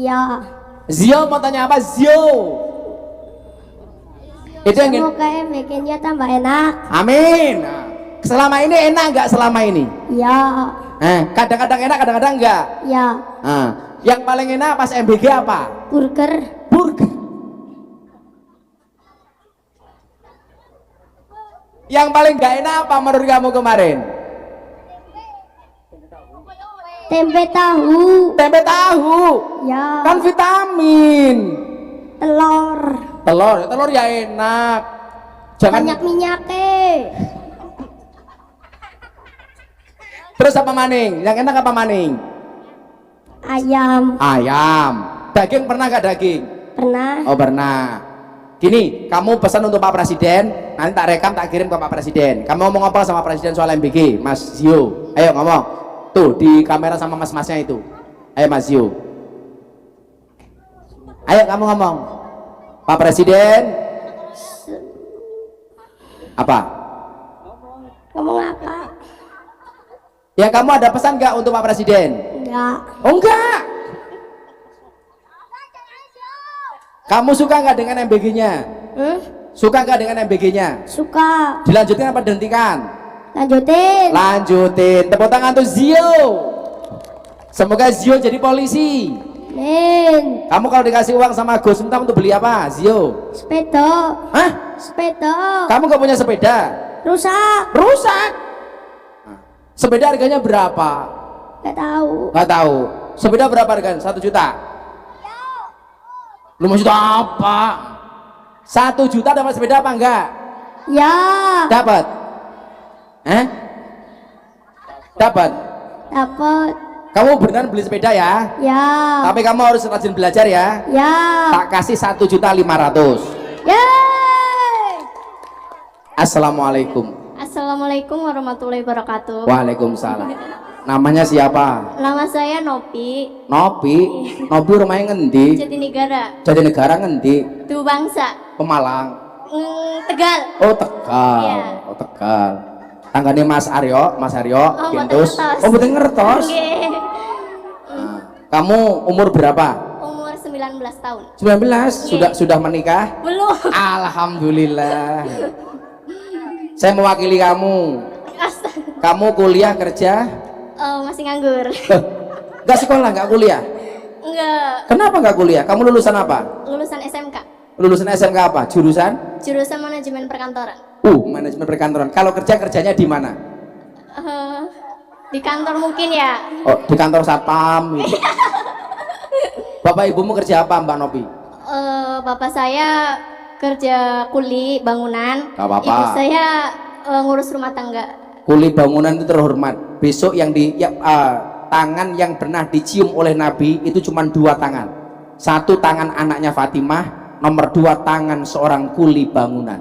Ya. Zio mau tanya apa? Zio. Itu yang Semoga MBG-nya tambah enak. Amin. Nah, selama ini enak nggak selama ini? Ya. Kadang-kadang enak, kadang-kadang enggak. Ya. Nah, yang paling enak pas MBG apa? Burger. Burger. Yang paling nggak enak apa menurut kamu kemarin? Tempe tahu. Tempe tahu. Ya. Kan vitamin. Telur. Telur ya enak. Jangan Banyak minyaknya. terus apa maning? Yang enak apa maning? Ayam. Ayam. Daging pernah gak daging? Pernah. Oh pernah. Gini, kamu pesan untuk Pak Presiden, nanti tak rekam tak kirim ke Pak Presiden. Kamu ngomong apa sama Presiden soal MBG, Mas Zio? Ayo ngomong. Tuh di kamera sama mas-masnya itu. Ayo Mas Zio. Ayo kamu ngomong. Pak Presiden. Apa? Ngomong apa? Ya kamu ada pesan nggak untuk Pak Presiden? Enggak. Oh enggak. Kamu suka nggak dengan MBG-nya? Suka nggak dengan MBG-nya? Suka. Dilanjutkan apa dihentikan? Lanjutin. Lanjutin. Tepuk tangan untuk Zio. Semoga Zio jadi polisi. Amin. Kamu kalau dikasih uang sama Gus Miftah untuk beli apa, Zio? Sepeda. Hah? Sepeda. Kamu nggak punya sepeda? Rusak. Rusak. Sepeda harganya berapa? Gak tahu. Nggak tahu. Sepeda berapa harganya? 1 juta? 5 juta apa? 1 juta dapat sepeda apa enggak? Ya. Dapat. Dapat. Dapat. Kamu beneran beli sepeda ya? Ya. Tapi kamu harus rajin belajar ya. Ya. Tak kasih 1.500.000. Yeay. Assalamualaikum. Assalamualaikum warahmatullahi wabarakatuh. Waalaikumsalam. Namanya siapa? Nama saya Nopi. Nopi. Nopi rumahnya ngendi? Jatinegara. Jatinegara ngendi? Du Bangsa. Pemalang. Tegal. Oh Tegal. Iya. Oh Tegal. Tanggane Mas Aryo, Oh, Pintus. mboten ngertos. Oh betul ngertos. Nggih. Nah, kamu umur berapa? Umur 19 tahun. 19. Sudah menikah? Belum. Alhamdulillah. Saya mewakili kamu. Astaga. Kamu kuliah kerja? Masih nganggur. Enggak sekolah, enggak kuliah. Enggak. Kenapa enggak kuliah? Kamu lulusan apa? Lulusan SMK. Lulusan SMK apa? Jurusan? Jurusan manajemen perkantoran. Manajemen perkantoran. Kalau kerjanya di mana? Di kantor mungkin ya. Oh, di kantor satpam. Gitu. Bapak ibumu kerja apa, Mbak Nopi? Bapak saya kerja kuli bangunan. Gak apa-apa. Ibu saya ngurus rumah tangga. Kuli bangunan itu terhormat. Besok yang tangan yang pernah dicium oleh Nabi itu cuma 2 tangan. 1 tangan anaknya Fatimah, nomor 2 tangan seorang kuli bangunan.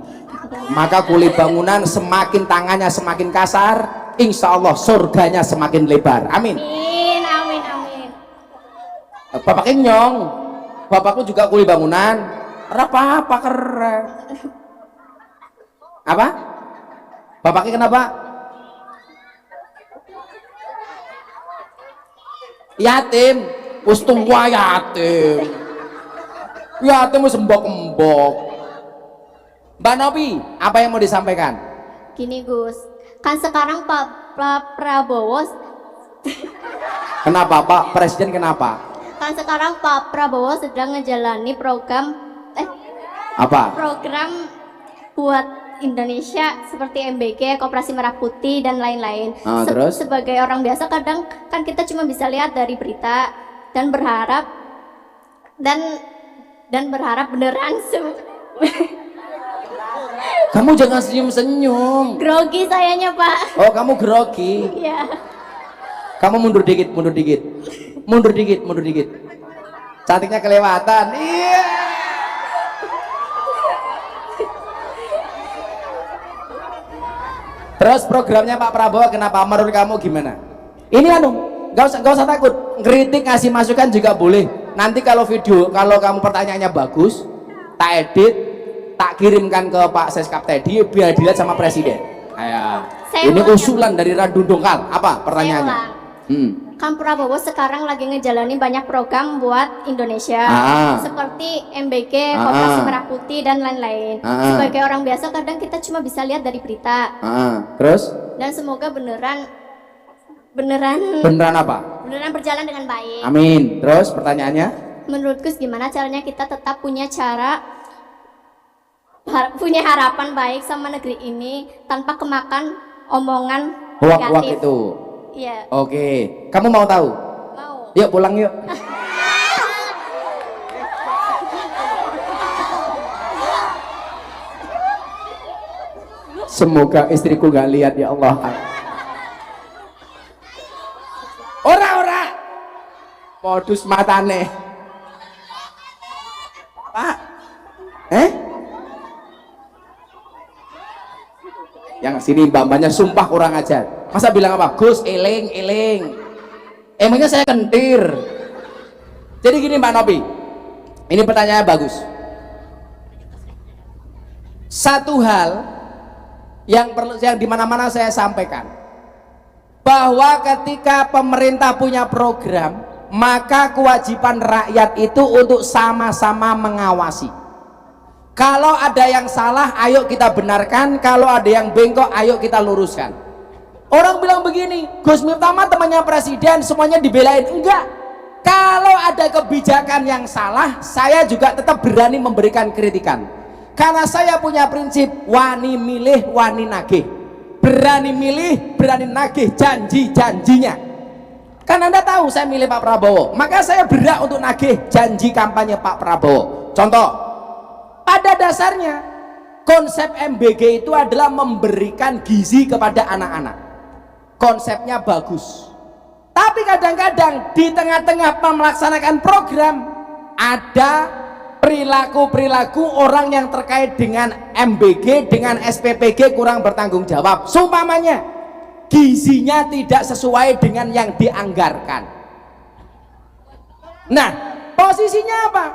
Maka kuli bangunan semakin tangannya semakin kasar, insya Allah surganya semakin lebar. Amin. Amin, amin, amin. Bapak nyong, bapakku juga kuli bangunan. Apa keren. Apa? Bapaknya kenapa? Yatim. Wis tua yatim. Yatim wis embok-embok. Mbak Nopi, apa yang mau disampaikan? Gini Gus, kan sekarang Pak Prabowo, Kenapa Pak Presiden kenapa? kan sekarang Pak Prabowo sedang ngejalani program Apa? buat Indonesia seperti MBG, Koperasi Merah Putih dan lain-lain. Terus? Sebagai orang biasa kadang kan kita cuma bisa lihat dari berita dan berharap beneran Kamu jangan senyum-senyum. grogi sayanya Pak. Oh, kamu grogi. Iya. Kamu mundur dikit. Mundur dikit. Cantiknya kelewatan. Iya. Terus programnya Pak Prabowo kenapa? Menurut kamu gimana? Ini nggak usah takut. Kritik ngasih masukan juga boleh. Nanti kalau kamu pertanyaannya bagus, tak edit, tak kirimkan ke Pak Seskap tadi biar dilihat sama Presiden. Ini usulan dari Randu Dongkal. Apa pertanyaannya? Kan Prabowo sekarang lagi ngejalanin banyak program buat Indonesia, seperti MBG, Koperasi Merah Putih dan lain-lain. Sebagai orang biasa kadang kita cuma bisa lihat dari berita. Terus? Dan semoga beneran Apa? Beneran berjalan dengan baik. Amin. Terus pertanyaannya? Menurut Gus, gimana caranya kita tetap punya harapan baik sama negeri ini tanpa kemakan omongan Hoak-hoak negatif? itu. Iya. Oke. Kamu mau tahu? Mau. Yuk pulang yuk. Semoga istriku gak lihat ya Allah. Ora. Modus matane. Pak. Yang sini mbak-mbaknya sumpah kurang ajar. Masa bilang apa? Gus, eling. Emangnya saya kentir. Jadi gini Mbak Nopi, ini pertanyaannya bagus. Satu hal yang di mana-mana saya sampaikan, bahwa ketika pemerintah punya program, maka kewajiban rakyat itu untuk sama-sama mengawasi. Kalau ada yang salah, ayo kita benarkan. Kalau ada yang bengkok, ayo kita luruskan. Orang bilang begini, Gus Miftah temannya presiden, semuanya dibelain. Enggak. Kalau ada kebijakan yang salah, saya juga tetap berani memberikan kritikan. Karena saya punya prinsip wani milih, wani nagih. Berani milih, berani nagih janji-janjinya. Kan Anda tahu saya milih Pak Prabowo, maka saya berhak untuk nagih janji kampanye Pak Prabowo. Contoh, pada dasarnya konsep MBG itu adalah memberikan gizi kepada anak-anak. Konsepnya bagus, tapi kadang-kadang di tengah-tengah melaksanakan program ada perilaku orang yang terkait dengan MBG, dengan SPPG kurang bertanggung jawab. Seumpamanya gizinya tidak sesuai dengan yang dianggarkan. Nah, posisinya apa?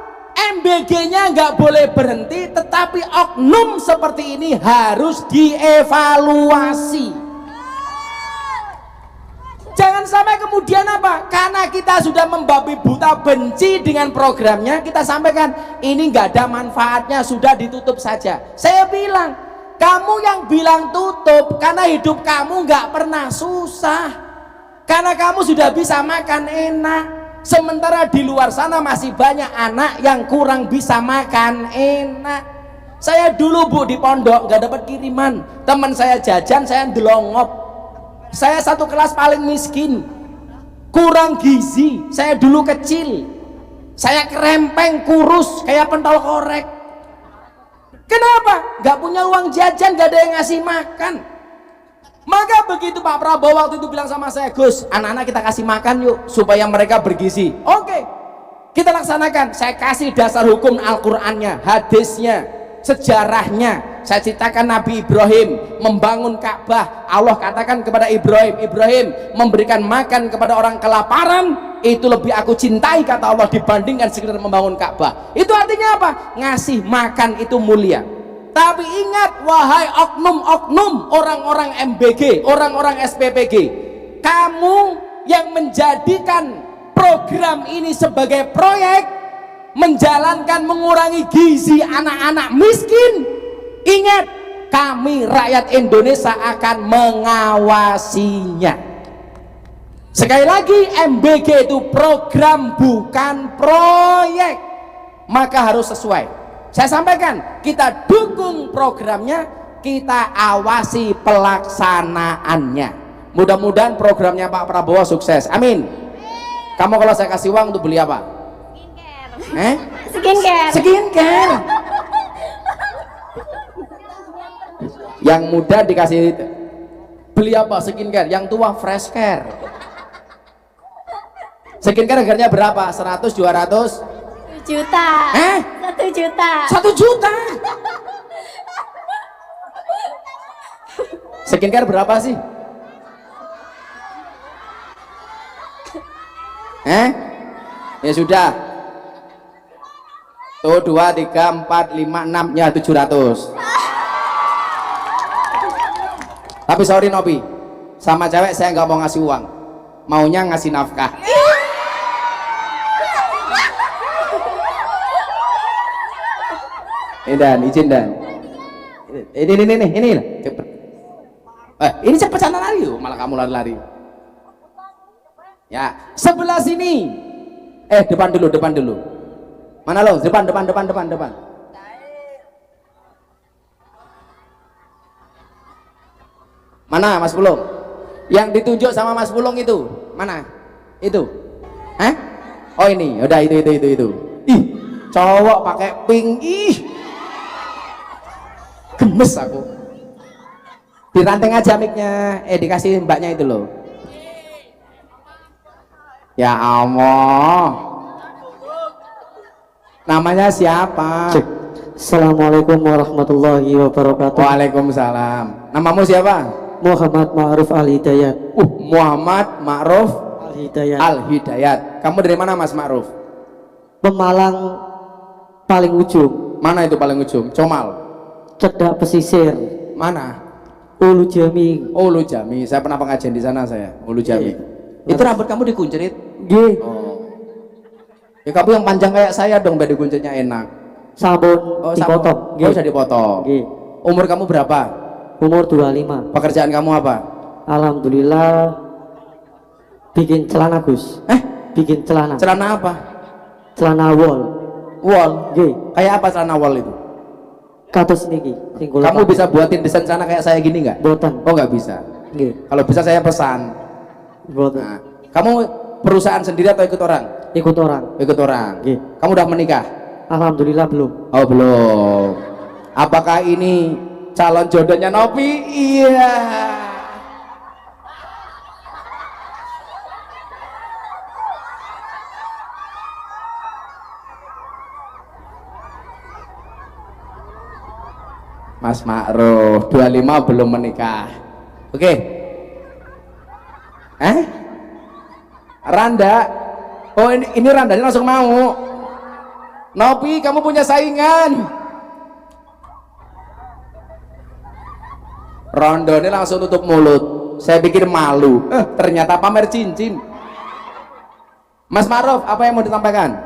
MBG-nya nggak boleh berhenti, tetapi oknum seperti ini harus dievaluasi. Jangan sampai kemudian apa? Karena kita sudah membabi buta benci dengan programnya, kita sampaikan ini nggak ada manfaatnya, sudah ditutup saja. Saya bilang, kamu yang bilang tutup karena hidup kamu nggak pernah susah, karena kamu sudah bisa makan enak. Sementara di luar sana masih banyak anak yang kurang bisa makan enak. Saya dulu Bu di pondok nggak dapat kiriman, teman saya jajan, saya ndelongop. Saya satu kelas paling miskin, kurang gizi. Saya dulu kecil, saya kerempeng, kurus kayak pentol korek. Kenapa? Nggak punya uang jajan, nggak ada yang ngasih makan. Maka begitu Pak Prabowo waktu itu bilang sama saya, Gus, anak-anak kita kasih makan yuk supaya mereka bergizi. Oke, kita laksanakan. Saya kasih dasar hukum Al-Qur'annya, hadisnya, sejarahnya. Saya ceritakan Nabi Ibrahim membangun Ka'bah. Allah katakan kepada Ibrahim memberikan makan kepada orang kelaparan itu lebih aku cintai, kata Allah, dibandingkan sekedar membangun Ka'bah. Itu artinya apa? Ngasih makan itu mulia. Tapi ingat, wahai oknum-oknum, orang-orang MBG, orang-orang SPPG, kamu yang menjadikan program ini sebagai proyek, menjalankan mengurangi gizi anak-anak miskin, ingat, kami rakyat Indonesia akan mengawasinya. Sekali lagi, MBG itu program bukan proyek, maka harus sesuai. Saya sampaikan, kita dukung programnya, kita awasi pelaksanaannya. Mudah-mudahan programnya Pak Prabowo sukses. Amin. Kamu kalau saya kasih uang untuk beli apa? Skincare. Yang muda dikasih beli apa? Skincare. Yang tua fresh care. Skincare harganya berapa? 100, 200? 1 juta. 1 juta. 1 juta. Skincare berapa sih? Ya sudah. Tuh 2, 3, 4, 5, 6 ya 700. Tapi sorry Nopi, sama cewek saya nggak mau ngasih uang. maunya ngasih nafkah. Dan izin dan ini cepet. Ini cepet sana lari, malah kamu lari-lari. Ya, sebelah sini. Depan dulu. Mana lo? Depan. Mana Mas Pulung? Yang ditunjuk sama Mas Pulung itu mana? Itu? Oh ini, udah itu. Ih, cowok pakai pink, ih, gemes aku. Diranting aja mic-nya, dikasih mbaknya itu loh. Ya Allah, namanya siapa? Cek. Assalamualaikum warahmatullahi wabarakatuh. Waalaikumsalam. Namamu siapa? Muhammad Ma'ruf Al-Hidayat. Muhammad Ma'ruf Al-Hidayat. Al-Hidayat. Kamu dari mana Mas Ma'ruf? Pemalang paling ujung. Mana itu paling ujung? Comal. Cedak pesisir. Mana? Ulu Jami. Ulu Jami. Saya pernah pengajian di sana saya. Ulu Jami. Itu rambut kamu dikuncerit? Nggih. Oh. Ya kamu yang panjang kayak saya dong, biar dikunceritnya enak. Sabun dipotong. Oh, bisa dipotong. Nggih. Umur kamu berapa? Umur 25. Pekerjaan kamu apa? Alhamdulillah bikin celana, Gus. Bikin celana. Celana apa? Celana wol. Wall. Nggih. Kayak apa celana wall itu? Kados niki. Kamu bisa buatin desain celana kayak saya gini nggak? Boten. Oh, nggak bisa. Nggih. Kalau bisa saya pesan. Boten. Nah, kamu perusahaan sendiri atau ikut orang? Ikut orang. Ikut orang. Nggih. Kamu udah menikah? Alhamdulillah belum. Oh, belum. Apakah ini calon jodohnya Nopi? Iya. Mas Ma'ruf 25 belum menikah. Oke. Randa. Oh, ini Randanya langsung mau. Nopi, kamu punya saingan. Rondo ini langsung tutup mulut. Saya pikir malu. Ternyata pamer cincin. Mas Ma'ruf, apa yang mau ditampaikan?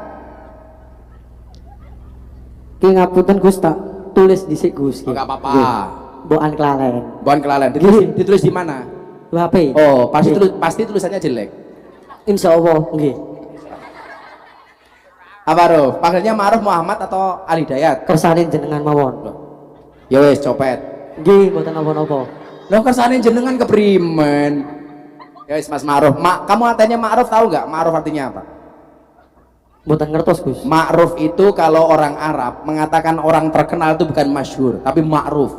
Ki ngapunten Gus, tak tulis dhisik Gus. Oh, gak apa-apa. Boan kelalen. Bukan kelalen. Ditulis di mana? HP. Oh, pasti tulisannya jelek. Insya Allah, nggih. Apa Ruf? Panggilnya Ma'ruf Muhammad atau Ali Dayat? Kersane jenengan mawon. Ya wes, copet. Nggih, mboten napa-napa. Loh, kersane jenengan keprimen. Ya wes, Mas Ma'ruf. Kamu artinya Ma'ruf tahu nggak? Ma'ruf artinya apa? Mboten ngertos, Gus. Ma'ruf itu kalau orang Arab mengatakan orang terkenal itu bukan masyhur, tapi ma'ruf.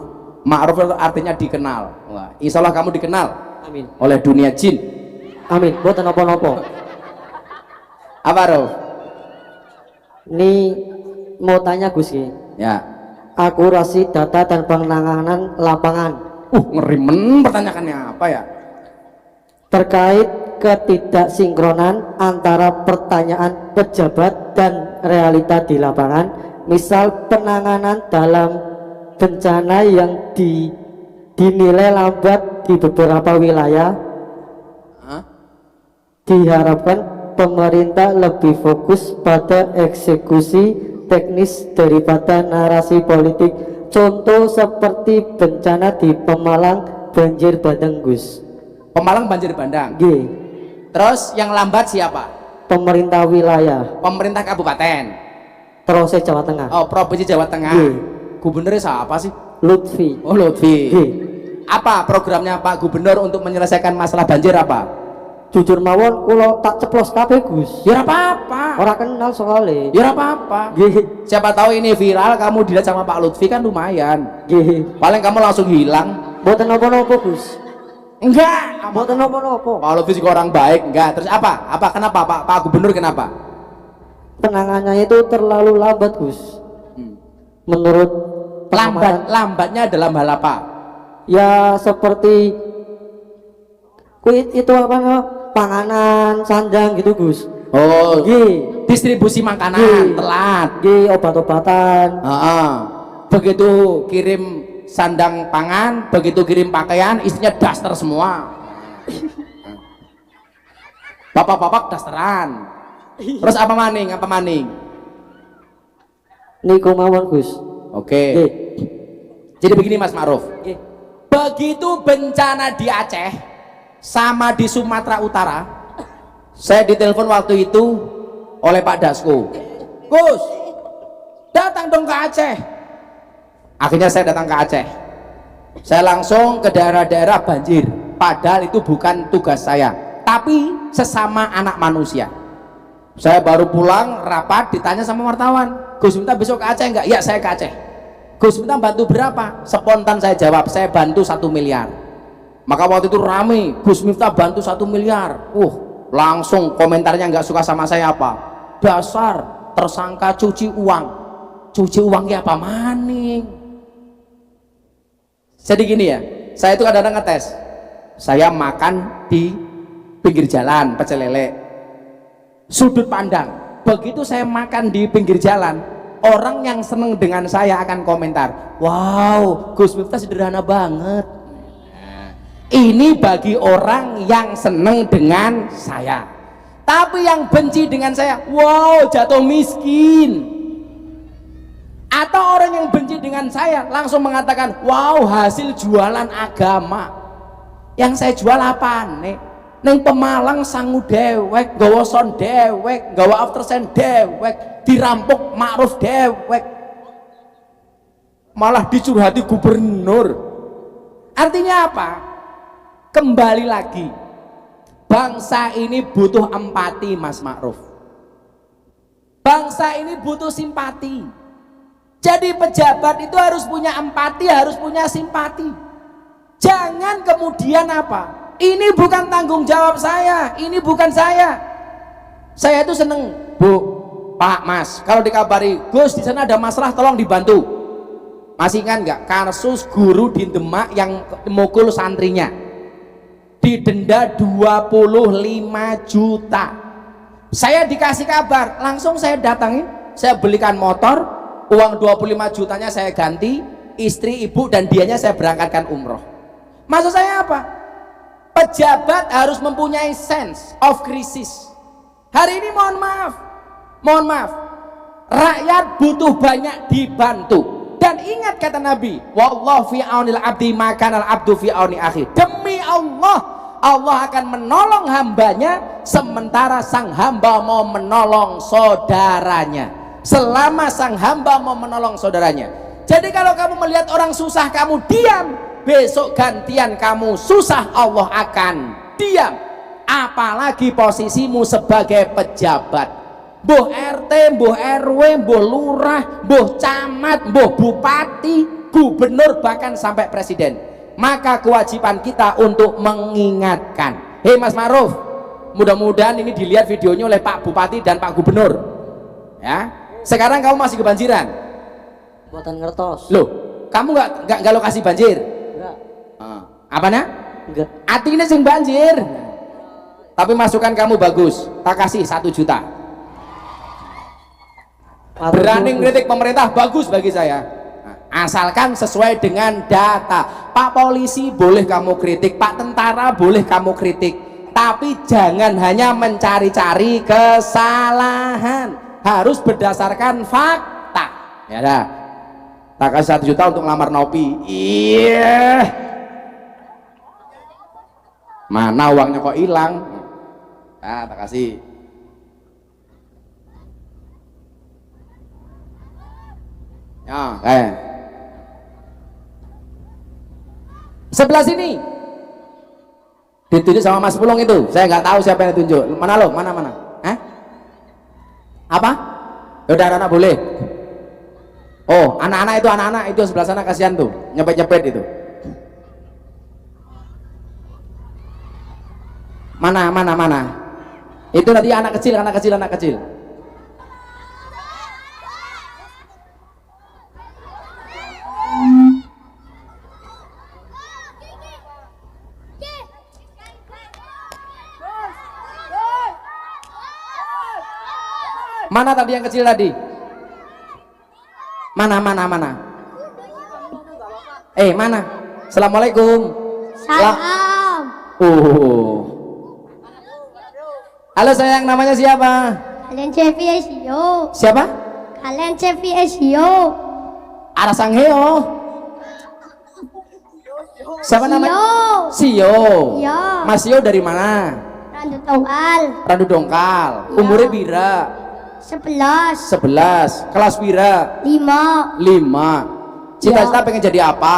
Ma'ruf itu artinya dikenal. Wah, insya Allah kamu dikenal. Amin. Oleh dunia jin. Amin. Mboten napa-napa. Apa Ruf? Ini mau tanya Gus ya. Ya. Akurasi data dan penanganan lapangan. Ngerimen pertanyaannya apa ya? Terkait ketidaksinkronan antara pertanyaan pejabat dan realita di lapangan, misal penanganan dalam bencana yang dinilai lambat di beberapa wilayah. Diharapkan pemerintah lebih fokus pada eksekusi teknis daripada narasi politik. Contoh seperti bencana di Pemalang banjir bandang Gus. Pemalang banjir bandang. G. Terus yang lambat siapa? Pemerintah wilayah. Pemerintah kabupaten. Terus Jawa Tengah. Oh, provinsi Jawa Tengah. G. Gubernurnya siapa sih? Lutfi. Oh, Lutfi. G. Apa programnya Pak Gubernur untuk menyelesaikan masalah banjir apa? Jujur mawon kulo tak ceplos kabeh Gus. Ya apa-apa. Orang kenal soalnya. Ya apa-apa. G. Siapa tahu ini viral, kamu dilihat sama Pak Lutfi kan lumayan. G. Paling kamu langsung hilang. Mboten napa-napa Gus. Enggak. Mboten napa-napa. Pak Lutfi juga orang baik, enggak. Terus apa? Kenapa Pak Gubernur kenapa? Penanganannya itu terlalu lambat Gus. Menurut Lambatnya dalam hal apa? Ya seperti itu apa namanya? Panganan, sandang gitu Gus. Oh, G. distribusi makanan telat. G. Obat-obatan. Begitu kirim sandang pangan, begitu kirim pakaian, isinya daster semua. Bapak-bapak dasteran. Terus apa maning? Apa maning? Niku mawon Gus. Oke. Nggih. Jadi begini Mas Ma'ruf. Nggih. Begitu bencana di Aceh sama di Sumatera Utara, saya ditelepon waktu itu oleh Pak Dasko. Gus, datang dong ke Aceh. Akhirnya saya datang ke Aceh. Saya langsung ke daerah-daerah banjir. Padahal itu bukan tugas saya, tapi sesama anak manusia. Saya baru pulang rapat, ditanya sama wartawan, Gus minta besok ke Aceh enggak? Ya saya ke Aceh. Gus minta bantu berapa? Spontan saya jawab, saya bantu 1 miliar. Maka waktu itu rame, Gus minta bantu 1 miliar. Langsung komentarnya nggak suka sama saya apa? Dasar tersangka cuci uang. Cuci uangnya apa maning? Jadi gini ya, saya itu kadang-kadang ngetes. Saya makan di pinggir jalan pecel lele. Sudut pandang, begitu saya makan di pinggir jalan, orang yang seneng dengan saya akan komentar, wow, Gus Miftah sederhana banget. Ini bagi orang yang seneng dengan saya. Tapi yang benci dengan saya, wow, jatuh miskin. Atau orang yang benci dengan saya langsung mengatakan, wow, hasil jualan agama. Yang saya jual apa nih? Neng Pemalang sangu dewek, gawa son dewek, gawa aftersen dewek, dirampok Ma'ruf dewek, malah dicurhati gubernur. Artinya apa? Kembali lagi, bangsa ini butuh empati Mas Ma'ruf. Bangsa ini butuh simpati. Jadi pejabat itu harus punya empati, harus punya simpati. Jangan kemudian apa? Ini bukan tanggung jawab saya, ini bukan saya. Saya itu seneng, Bu, Pak, Mas, kalau dikabari, Gus di sana ada masalah tolong dibantu. Masih ingat nggak kasus guru di Demak yang mukul santrinya? Didenda 25 juta. Saya dikasih kabar, langsung saya datangin, saya belikan motor, uang 25 jutanya saya ganti, istri, ibu, dan dianya saya berangkatkan umroh. Maksud saya apa? Pejabat harus mempunyai sense of crisis. Hari ini mohon maaf, rakyat butuh banyak dibantu. Dan ingat kata Nabi, wallahu fi aunil abdi makanal abdu fi auni akhi. Demi Allah, Allah akan menolong hambanya sementara sang hamba mau menolong saudaranya. Selama sang hamba mau menolong saudaranya. Jadi kalau kamu melihat orang susah kamu diam, besok gantian kamu susah, Allah akan diam. Apalagi posisimu sebagai pejabat, mbuh RT, mbuh RW, mbuh lurah, mbuh camat, mbuh bupati, gubernur, bahkan sampai presiden. Maka kewajiban kita untuk mengingatkan. Hei Mas Ma'ruf, mudah-mudahan ini dilihat videonya oleh Pak Bupati dan Pak Gubernur. Ya, sekarang kamu masih kebanjiran. Buatan ngertos. Loh, kamu nggak lokasi banjir? Enggak. Apanya? Enggak. Artinya sing banjir. Tapi masukan kamu bagus, tak kasih 1 juta. Berani kritik pemerintah bagus bagi saya. Asalkan sesuai dengan data. Pak polisi boleh kamu kritik, Pak tentara boleh kamu kritik, tapi jangan hanya mencari-cari kesalahan. Harus berdasarkan fakta. Ya dah. Tak kasih 1 juta untuk ngelamar Nopi. Iya. Mana uangnya kok hilang? Ah, tak kasih. Ya, sebelah sini ditunjuk sama Mas Pulung itu. Saya nggak tahu siapa yang ditunjuk. Mana lo? Mana? Apa? Udah anak boleh. Oh, anak-anak itu sebelah sana kasihan tuh, nyepet itu. Mana? Itu nanti anak kecil. Mana tadi yang kecil tadi? Mana? Mana? Assalamualaikum. Salam. Halo sayang, namanya siapa? Kalian CVSio. Siapa? Kalian CVSio. Arasangheo. Siapa namanya? Sio. Iya. Mas Sio dari mana? Randu Tongkal. Randu Dongkal. Iya. Umurnya pira? 11. 11. Kelas pira? 5. 5. Cita-cita Iya. pengen jadi apa?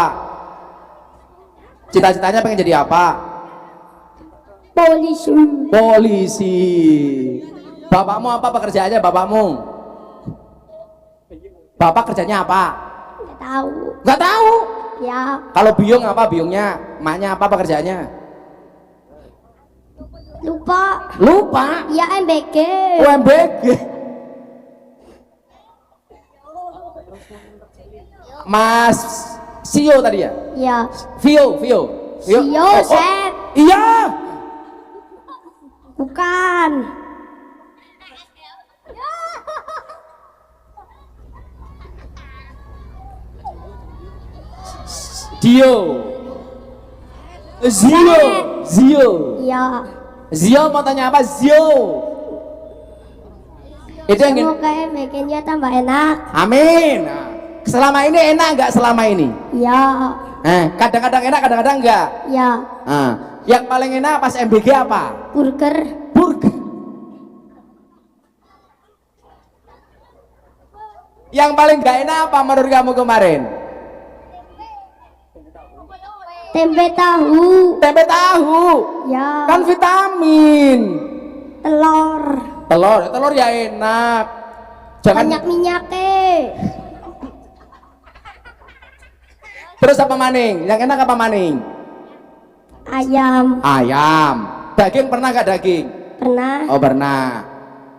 Cita-citanya pengen jadi apa? Polisi. Polisi. Bapakmu apa pekerjaannya bapakmu? Bapak kerjanya apa? Nggak tahu. Nggak tahu. Ya. Kalau biung apa biungnya? Maknya apa pekerjaannya? Lupa. Lupa. Ya MBG. UMBG. Mas Sio tadi ya? Ya. Vio. Sio, Sep. Iya. Bukan. Dio. Zio. Ya. Zio mau tanya apa? Zio. Itu yang Semoga MBG-nya tambah enak. Amin. Nah, selama ini enak nggak selama ini? Ya. Kadang-kadang enak, kadang-kadang enggak. Ya. Nah, yang paling enak pas MBG apa? Burger. Burger. Yang paling nggak enak apa menurut kamu kemarin? Tempe tahu. Tempe tahu. Ya. Kan vitamin. Telur. Telur ya enak. Jangan. Banyak minyaknya. Terus apa maning? Yang enak apa maning? Ayam. Ayam. Daging pernah nggak daging? Pernah. Oh pernah.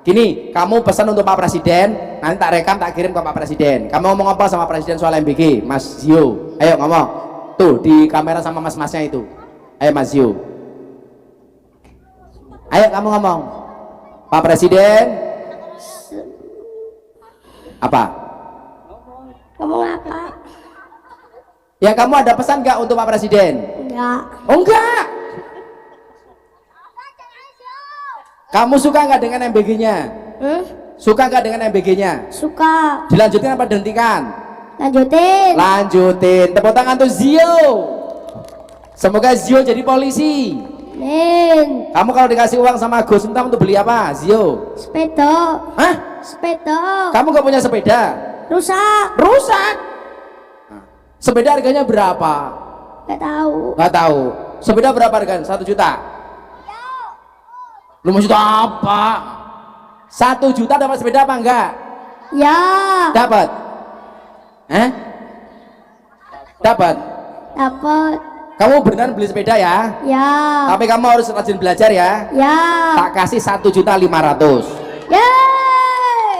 Gini, kamu pesan untuk Pak Presiden, nanti tak rekam tak kirim ke Pak Presiden. Kamu ngomong apa sama Presiden soal MBG, Mas Zio? Ayo ngomong. Tuh di kamera sama mas-masnya itu. Ayo Mas Zio. Ayo kamu ngomong. Pak Presiden. Apa? Ngomong apa? Ya kamu ada pesan nggak untuk Pak Presiden? Enggak. Oh enggak. Kamu suka nggak dengan MBG-nya? Suka nggak dengan MBG-nya? Suka. Dilanjutin apa dihentikan? Lanjutin. Lanjutin. Tepuk tangan tuh Zio. Semoga Zio jadi polisi. Min. Kamu kalau dikasih uang sama Gus Miftah untuk beli apa, Zio? Sepeda. Hah? Sepeda. Kamu gak punya sepeda? Rusak. Rusak. Sepeda harganya berapa? Gak tahu. Gak tahu. Sepeda berapa harganya? 1 juta. Lu mau juta apa? 1 juta dapat sepeda apa enggak? Ya. Dapat. Dapat. Dapat. Kamu beneran beli sepeda ya? Ya. Tapi kamu harus rajin belajar ya. Ya. Tak kasih 1.500.000. Yeay.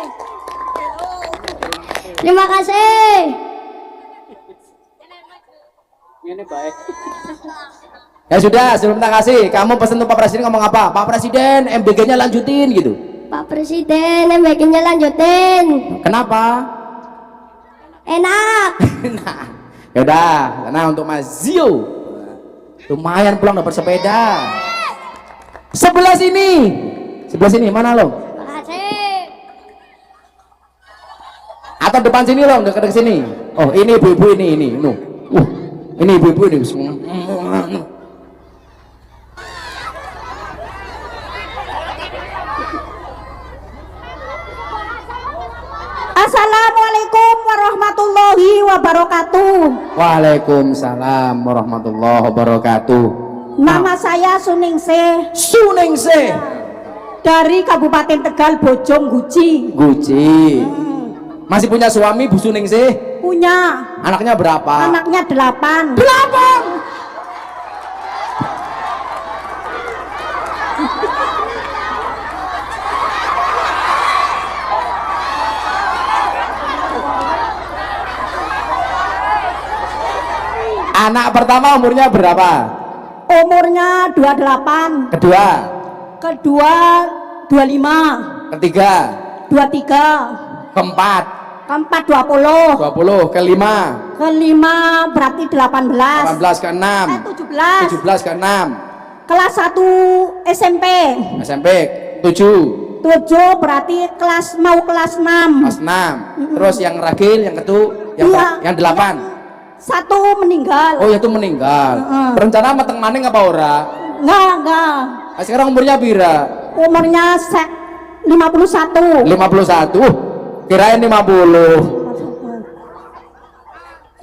Terima kasih. Ini baik. Ya sudah, sebelum tak kasih, kamu pesan untuk Pak Presiden ngomong apa? Pak Presiden, MBG-nya lanjutin gitu. Pak Presiden, MBG-nya lanjutin. Kenapa? Enak. Nah, yaudah, karena untuk Mas Zio, lumayan pulang dapat sepeda. Sebelah sini, mana lo? Terima kasih. Atau depan sini lo, dekat sini. Oh, ini ibu-ibu ini, no. Ini ibu-ibu ini. Assalamualaikum warahmatullahi wabarakatuh. Waalaikumsalam warahmatullahi wabarakatuh. Nama saya Suningsih Suningsih dari Kabupaten Tegal, Bojong Guci. Guci. Masih punya suami Bu Suningsih? Punya. Anaknya berapa? Anaknya 8. 8. Anak pertama umurnya berapa? Umurnya 28. Kedua? Kedua 25. Ketiga? 23. Keempat? Keempat 20. 20. Kelima? Kelima berarti 18. 18 ke 6. 17. 17 ke 6. Kelas 1 SMP. SMP 7 berarti mau kelas 6. Kelas 6. Terus yang ragil, yang yang 8. Satu meninggal. Oh, itu meninggal. Rencana mateng maning apa ora? Enggak. Sekarang umurnya pira? Umurnya 51. 51. Kirain 50.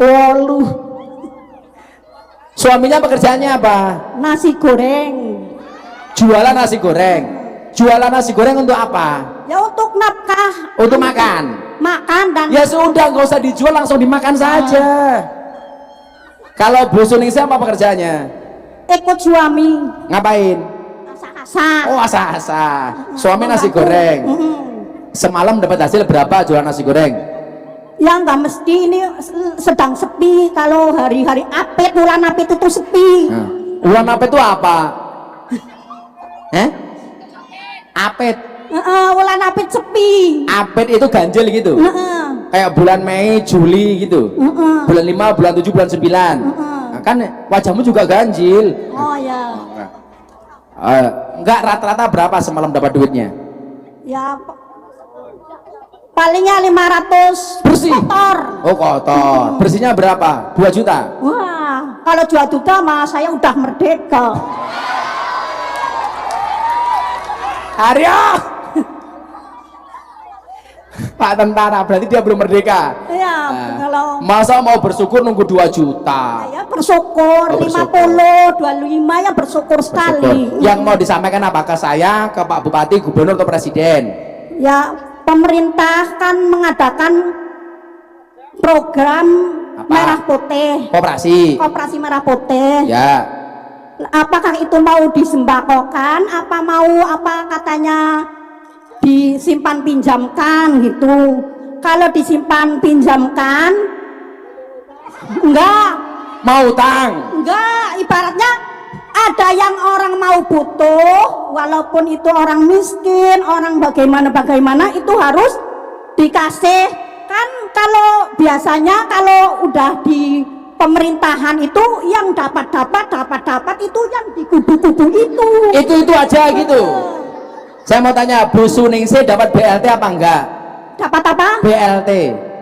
Oh, Suaminya pekerjaannya apa? nasi goreng. Jualan nasi goreng. Jualan nasi goreng untuk apa? Ya untuk nafkah. Untuk makan. Makan dan Ya sudah, nggak usah dijual, langsung dimakan saja. Kalau Bu Suningsih apa pekerjaannya? ikut suami. Ngapain? Asah-asah. Oh, asah-asah. Suami nasi goreng. Semalam dapat hasil berapa jualan nasi goreng? Ya nggak mesti, ini sedang sepi. Kalau hari-hari apet, bulan apet itu sepi. Bulan apet itu apa? Apet. Bulan apet sepi. Apet itu ganjil gitu. Kayak bulan Mei, Juli gitu. Bulan 5, bulan 7, bulan 9. Nah, kan wajahmu juga ganjil. Oh ya. Enggak, rata-rata berapa semalam dapat duitnya? Ya palingnya 500 bersih. kotor. Oh, kotor. Bersihnya berapa? 2 juta? Wah, kalau 2 juta mah saya udah merdeka. Aryo. Pak tentara, berarti dia belum merdeka. Iya, kalau masa mau bersyukur nunggu 2 juta? saya bersyukur, 50, 25 ya bersyukur sekali. Yang mau disampaikan apa ke saya, ke Pak Bupati, Gubernur atau Presiden? Ya, pemerintah kan mengadakan program Apa? merah putih. Koperasi merah putih. Ya. Apakah itu mau disembakokan? Apa katanya disimpan pinjamkan gitu? Kalau disimpan pinjamkan, enggak. Mau utang? Enggak. Ibaratnya ada yang orang mau butuh, walaupun itu orang miskin, orang bagaimana itu harus dikasih. Kan kalau biasanya kalau udah di pemerintahan itu yang dapat itu yang di kubu-kubu Itu aja gitu. Saya mau tanya, Bu Suningsih dapat BLT apa enggak? Dapat apa? BLT.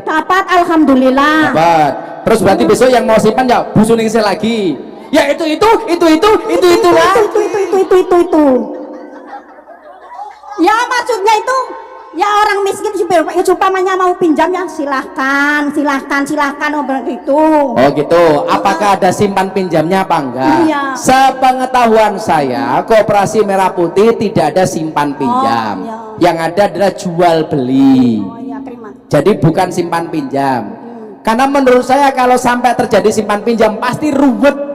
Dapat, alhamdulillah. Dapat. Terus berarti besok yang mau simpan ya Bu Suningsih lagi. Ya itu lah. Itu. Ya maksudnya itu ya orang miskin supaya mau pinjam ya silahkan begitu. Oh gitu. Apakah ada simpan pinjamnya apa enggak? Iya. Sepengetahuan saya, Koperasi Merah Putih tidak ada simpan pinjam. iya. Yang ada adalah jual beli. Oh ya, terima. Jadi bukan simpan pinjam. Karena menurut saya kalau sampai terjadi simpan pinjam pasti ruwet.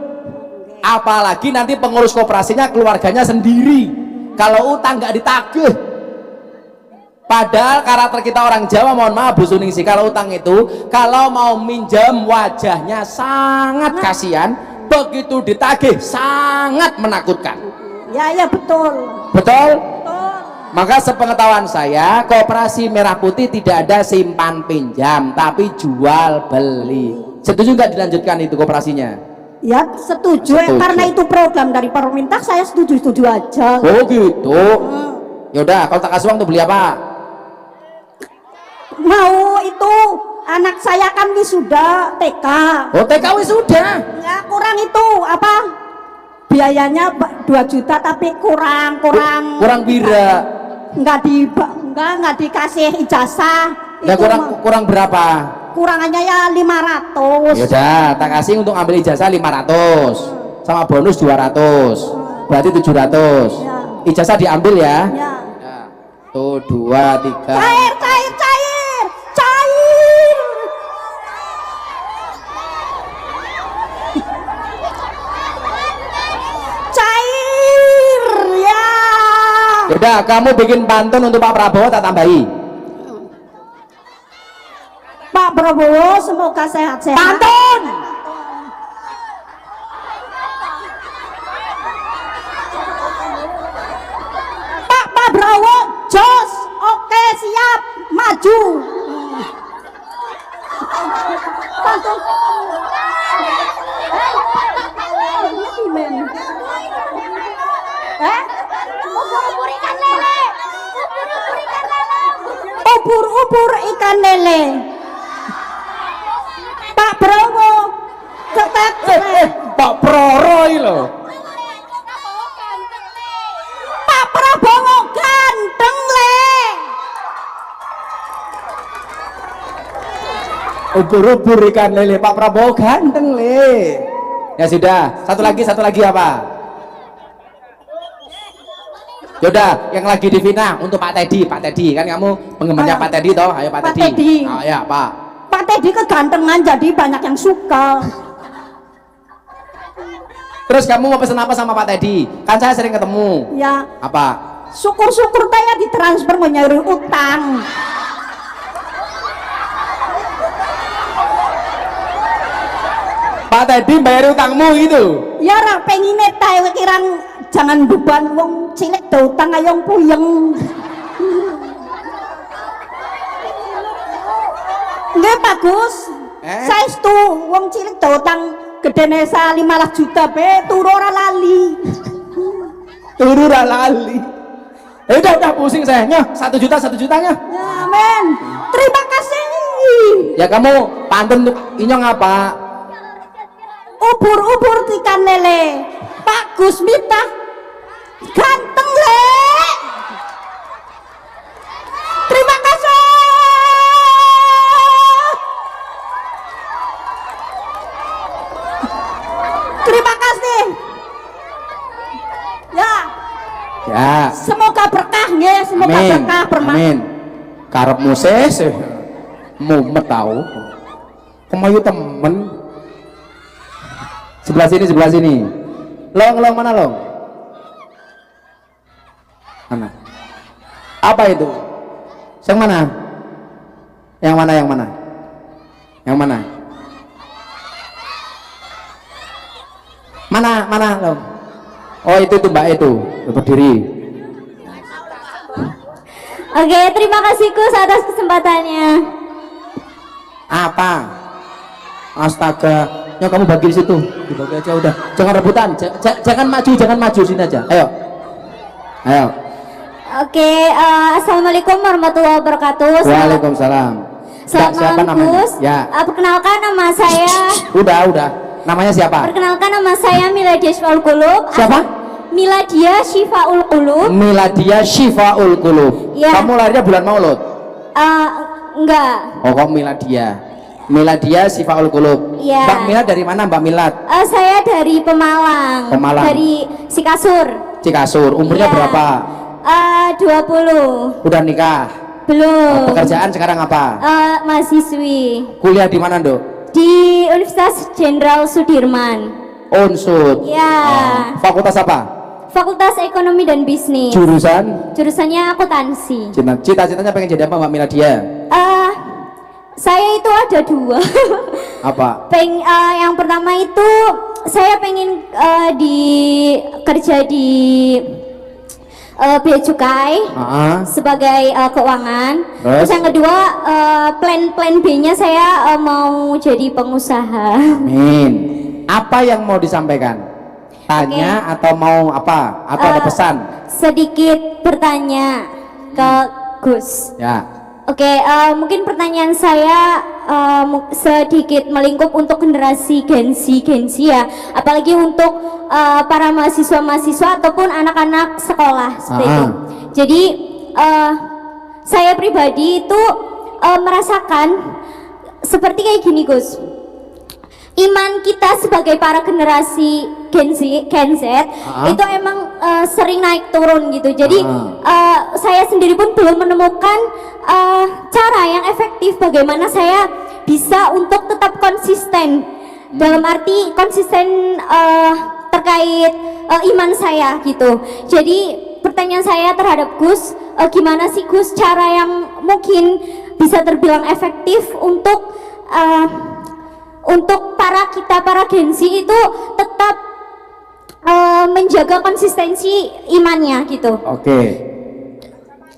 Apalagi nanti pengurus koperasinya keluarganya sendiri. Kalau utang nggak ditagih. Padahal karakter kita orang Jawa, mohon maaf Bu Suningsih, kalau utang itu kalau mau minjam wajahnya sangat kasihan, begitu ditagih sangat menakutkan. Ya betul. Betul? Maka sepengetahuan saya, Koperasi Merah Putih tidak ada simpan pinjam, tapi jual beli. Setuju nggak dilanjutkan itu koperasinya? Ya setuju. Karena itu program dari pemerintah, saya setuju aja. Oh gitu. Yaudah, kalau tak kasih uang tuh beli apa? Mau itu anak saya kan wisuda TK. Oh, TK wisuda. Ya kurang itu apa? Biayanya 2 juta tapi kurang Bira. Enggak dikasih ijazah. Ya kurang berapa? Kurangannya ya 500. Yaudah, tak kasih untuk ambil ijazah 500 sama bonus 200, berarti 700. Ya. Ijazah diambil ya. Ya. Tuh 2, 3. Cair. Ya. Yaudah, kamu bikin pantun untuk Pak Prabowo, tak tambahi. Pak Prabowo semoga sehat-sehat. Pantun. Pak Prabowo jos, oke siap, maju. Pantun. Oh, burikan lele. ubur ikan lele. Pak Browo cetek. Pak Proro iki lho. Pak Prabowo ganteng le. Ubur-ubur ikan lele, Pak Prabowo ganteng le. Ya sudah, satu lagi apa? Yaudah, yang lagi di Vina untuk Pak Teddy kan kamu penggemarnya Pak Teddy toh, ayo Pak Teddy. Oh, ya Pak. Pak Teddy kegantengan jadi banyak yang suka. Terus kamu mau pesen apa sama Pak Teddy? Kan saya sering ketemu. Ya. Apa? Syukur-syukur saya ditransfer mau nyari utang. Pak Teddy bayar utangmu gitu. Ya ora pengine tae kirang jangan beban wong cilik do utang ayong puyeng. Nggih bagus. Saestu wong cilik do utang gedene 15 juta be turu ora lali. Turu ora lali. Udah pusing saya. Nyah, 1 juta nya. Ya amin. Terima kasih. Ya kamu pantun untuk inyong apa? Ubur-ubur ikan lele. Pak Gus Miftah ganteng le. Terima kasih. Terima kasih. Ya. Ya. Semoga berkah nggih, semoga Amin. berkah bermanfaat. Amin. Karepmu sih mumet tau. Kemayu temen. Sebelah sini. Long mana long? Mana? Apa itu? Yang mana? Yang mana? Mana long? Oh itu Mbak itu berdiri. Oke, terima kasih Gus atas kesempatannya. Apa? Astaga. Ya kamu bagi di situ, dibagi aja udah. Jangan rebutan, jangan maju sini aja. Ayo. Oke, assalamualaikum warahmatullahi wabarakatuh. Waalaikumsalam. Selamat malam Gus. Ya. Perkenalkan nama saya. Udah. Namanya siapa? Perkenalkan nama saya Miladia Syifaul Qulub. Siapa? Miladia Syifaul Qulub. Miladia Syifaul Qulub. Ya. Kamu lahirnya bulan Maulud? Enggak. Oh, kamu Miladia Syifaul Qulub. Iya. Mbak Milad dari mana Mbak Milad? Saya dari Pemalang. Dari Cikasur. Umurnya Iya. berapa? 20. Udah nikah? Belum. Pekerjaan sekarang apa? Mahasiswi. Kuliah di mana, Dok? Di Universitas Jenderal Sudirman. Unsud. Ya. Fakultas apa? Fakultas Ekonomi dan Bisnis. Jurusannya akuntansi. Cita-citanya pengen jadi apa Mbak Miladia? Saya itu ada 2. Apa? Yang pertama itu saya pengen kerja di Bea Cukai sebagai keuangan. Terus yang kedua plan B-nya saya mau jadi pengusaha. Amin. Apa yang mau disampaikan? Tanya atau mau apa? Atau ada pesan? Sedikit bertanya ke Gus. Ya. Oke, mungkin pertanyaan saya sedikit melingkup untuk generasi Gen Z ya, apalagi untuk para mahasiswa ataupun anak-anak sekolah seperti itu. Jadi saya pribadi itu merasakan seperti kayak gini Gus. Iman kita sebagai para generasi Gen Z itu emang sering naik turun gitu. Jadi saya sendiri pun belum menemukan cara yang efektif bagaimana saya bisa untuk tetap konsisten. Dalam arti konsisten terkait iman saya gitu. Jadi pertanyaan saya terhadap Gus, gimana sih Gus cara yang mungkin bisa terbilang efektif untuk para Gen Z itu tetap menjaga konsistensi imannya gitu. Oke.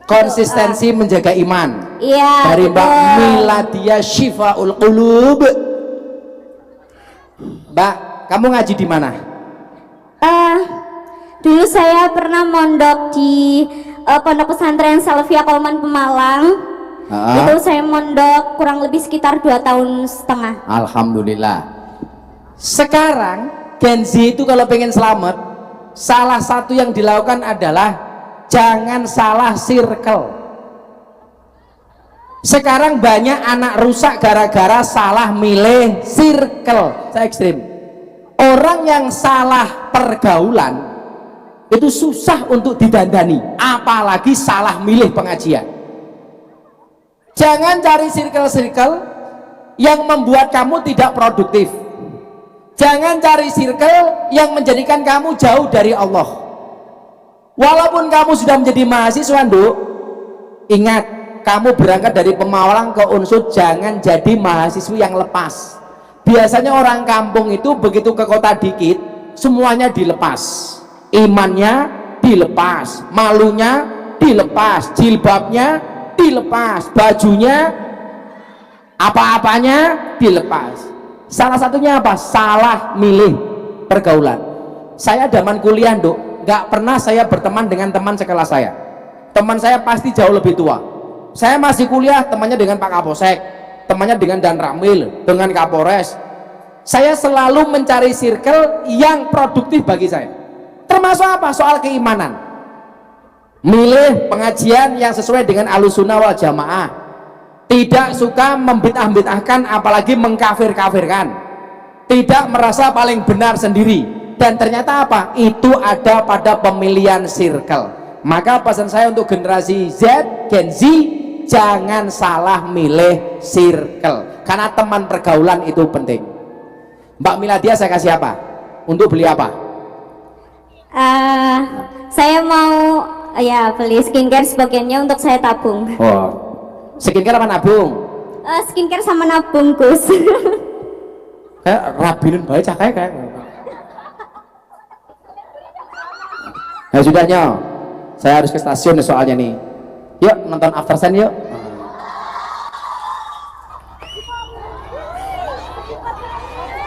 Konsistensi menjaga iman. Iya. Dari Mbak Miladia Syifaul Qulub. Mbak, kamu ngaji di mana? Dulu saya pernah mondok di Pondok Pesantren Salafiyah Kauman Pemalang. Ah. Itu saya mondok kurang lebih sekitar 2,5 tahun. Alhamdulillah. Sekarang Gen Z itu kalau pengen selamat, salah satu yang dilakukan adalah jangan salah circle. Sekarang banyak anak rusak gara-gara salah milih circle. Saya ekstrim. Orang yang salah pergaulan itu susah untuk didandani, apalagi salah milih pengajian. Jangan cari circle-circle yang membuat kamu tidak produktif. Jangan cari circle yang menjadikan kamu jauh dari Allah. Walaupun kamu sudah menjadi mahasiswa, Nduk, ingat, kamu berangkat dari Pemalang ke Unsud, jangan jadi mahasiswa yang lepas. Biasanya orang kampung itu begitu ke kota dikit, semuanya dilepas. Imannya dilepas, malunya dilepas, jilbabnya dilepas, bajunya, apa-apanya dilepas. Salah satunya apa? Salah milih pergaulan. Saya zaman kuliah, Nduk, nggak pernah saya berteman dengan teman sekelas saya. Teman saya pasti jauh lebih tua. Saya masih kuliah, temannya dengan Pak Kapolsek, temannya dengan Dan Ramil, dengan Kapolres. Saya selalu mencari circle yang produktif bagi saya. Termasuk apa? Soal keimanan. Milih pengajian yang sesuai dengan Ahlussunnah wal Jamaah. Tidak suka membid'ah-bid'ahkan, apalagi mengkafir-kafirkan. Tidak merasa paling benar sendiri. Dan ternyata apa? Itu ada pada pemilihan circle. Maka pesan saya untuk generasi Z, Gen Z, jangan salah milih circle. Karena teman pergaulan itu penting. Mbak Miladia saya kasih apa? Untuk beli apa? Saya mau ya beli skincare sebagiannya untuk saya tabung. Oh, skincare apa nabung? Skincare sama nabung, Gus. Kayak rabinin baik cakaya kayak. Ya sudahnya, saya harus ke stasiun soalnya nih. Yuk nonton After Sun yuk.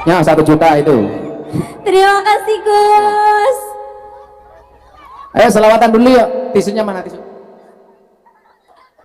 Ya 1 juta itu. Terima kasih, Gus. Ayo selawatan dulu yuk. Tisunya mana tisu?